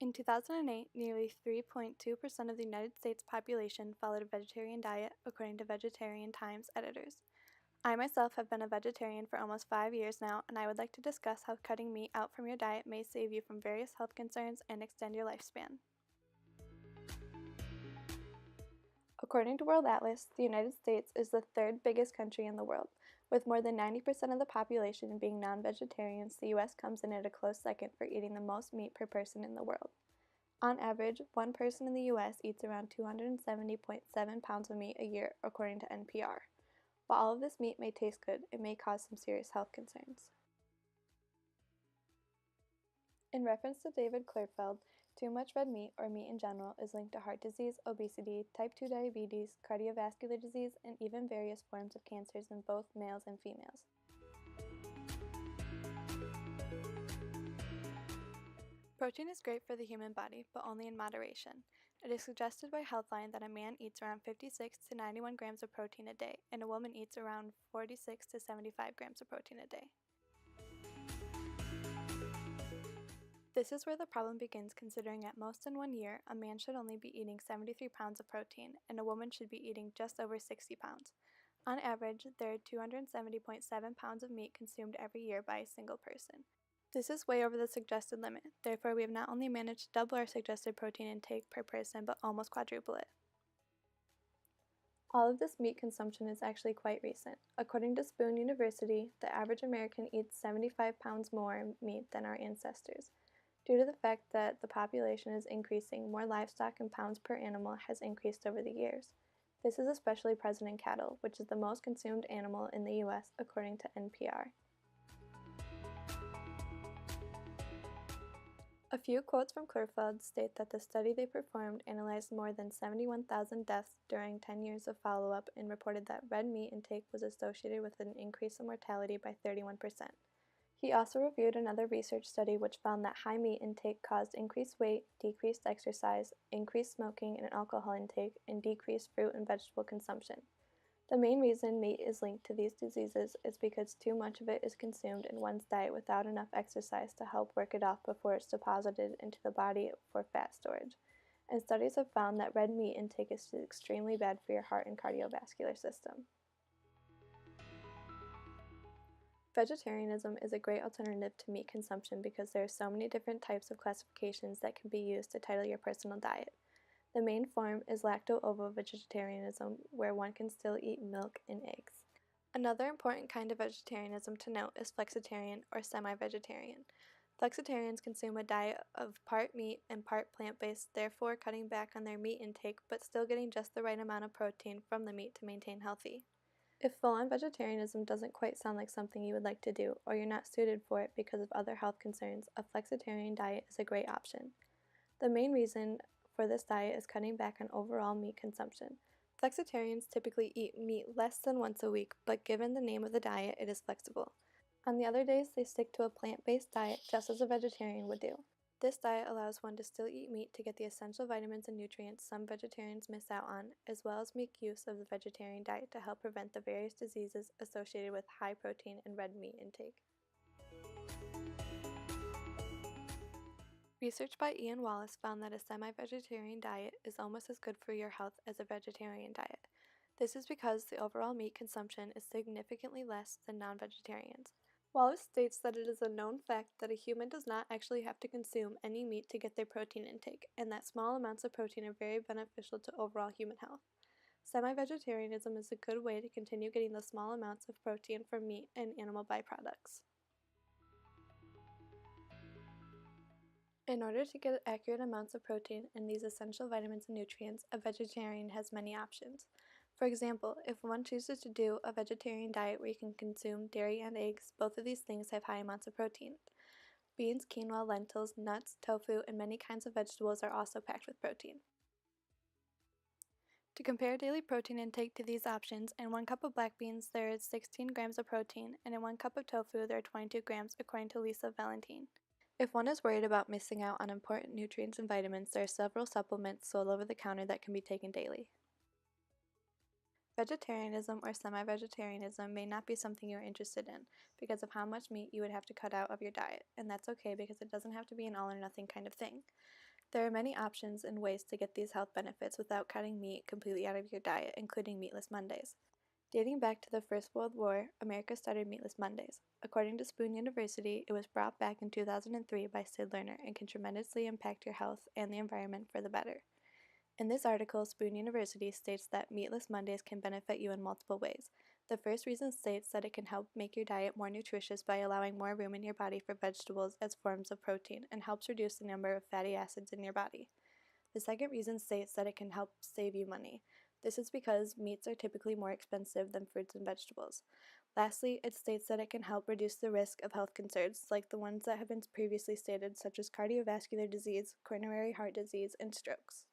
In 2008, nearly 3.2% of the United States population followed a vegetarian diet, according to Vegetarian Times editors. I myself have been a vegetarian for almost 5 years now, and I would like to discuss how cutting meat out from your diet may save you from various health concerns and extend your lifespan. According to World Atlas, the United States is the third biggest country in the world. With more than 90% of the population being non-vegetarians, the U.S. comes in at a close second for eating the most meat per person in the world. On average, one person in the U.S. eats around 270.7 pounds of meat a year, according to NPR. While all of this meat may taste good, it may cause some serious health concerns. In reference to David Klurfeld, too much red meat, or meat in general, is linked to heart disease, obesity, type 2 diabetes, cardiovascular disease, and even various forms of cancers in both males and females. Protein is great for the human body, but only in moderation. It is suggested by Healthline that a man eats around 56 to 91 grams of protein a day, and a woman eats around 46 to 75 grams of protein a day. This is where the problem begins, considering at most in 1 year, a man should only be eating 73 pounds of protein, and a woman should be eating just over 60 pounds. On average, there are 270.7 pounds of meat consumed every year by a single person. This is way over the suggested limit, therefore we have not only managed to double our suggested protein intake per person, but almost quadruple it. All of this meat consumption is actually quite recent. According to Spoon University, the average American eats 75 pounds more meat than our ancestors. Due to the fact that the population is increasing, more livestock in pounds per animal has increased over the years. This is especially present in cattle, which is the most consumed animal in the U.S., according to NPR. A few quotes from Klurfeld state that the study they performed analyzed more than 71,000 deaths during 10 years of follow-up and reported that red meat intake was associated with an increase in mortality by 31%. He also reviewed another research study which found that high meat intake caused increased weight, decreased exercise, increased smoking and alcohol intake, and decreased fruit and vegetable consumption. The main reason meat is linked to these diseases is because too much of it is consumed in one's diet without enough exercise to help work it off before it's deposited into the body for fat storage. And studies have found that red meat intake is extremely bad for your heart and cardiovascular system. Vegetarianism is a great alternative to meat consumption because there are so many different types of classifications that can be used to title your personal diet. The main form is lacto-ovo-vegetarianism, where one can still eat milk and eggs. Another important kind of vegetarianism to note is flexitarian or semi-vegetarian. Flexitarians consume a diet of part meat and part plant-based, therefore cutting back on their meat intake but still getting just the right amount of protein from the meat to maintain healthy. If full-on vegetarianism doesn't quite sound like something you would like to do, or you're not suited for it because of other health concerns, a flexitarian diet is a great option. The main reason for this diet is cutting back on overall meat consumption. Flexitarians typically eat meat less than once a week, but given the name of the diet, it is flexible. On the other days, they stick to a plant-based diet just as a vegetarian would do. This diet allows one to still eat meat to get the essential vitamins and nutrients some vegetarians miss out on, as well as make use of the vegetarian diet to help prevent the various diseases associated with high protein and red meat intake. Research by Ian Wallace found that a semi-vegetarian diet is almost as good for your health as a vegetarian diet. This is because the overall meat consumption is significantly less than non-vegetarians. Wallace states that it is a known fact that a human does not actually have to consume any meat to get their protein intake, and that small amounts of protein are very beneficial to overall human health. Semi-vegetarianism is a good way to continue getting the small amounts of protein from meat and animal byproducts. In order to get accurate amounts of protein and these essential vitamins and nutrients, a vegetarian has many options. For example, if one chooses to do a vegetarian diet where you can consume dairy and eggs, both of these things have high amounts of protein. Beans, quinoa, lentils, nuts, tofu, and many kinds of vegetables are also packed with protein. To compare daily protein intake to these options, in 1 cup of black beans there is 16 grams of protein, and in 1 cup of tofu there are 22 grams according to Lisa Valentine. If one is worried about missing out on important nutrients and vitamins, there are several supplements sold over the counter that can be taken daily. Vegetarianism or semi-vegetarianism may not be something you are interested in because of how much meat you would have to cut out of your diet, and that's okay because it doesn't have to be an all or nothing kind of thing. There are many options and ways to get these health benefits without cutting meat completely out of your diet, including meatless Mondays. Dating back to the First World War, America started meatless Mondays. According to Spoon University, it was brought back in 2003 by Sid Lerner and can tremendously impact your health and the environment for the better. In this article, Spoon University states that meatless Mondays can benefit you in multiple ways. The first reason states that it can help make your diet more nutritious by allowing more room in your body for vegetables as forms of protein and helps reduce the number of fatty acids in your body. The second reason states that it can help save you money. This is because meats are typically more expensive than fruits and vegetables. Lastly, it states that it can help reduce the risk of health concerns like the ones that have been previously stated, such as cardiovascular disease, coronary heart disease, and strokes.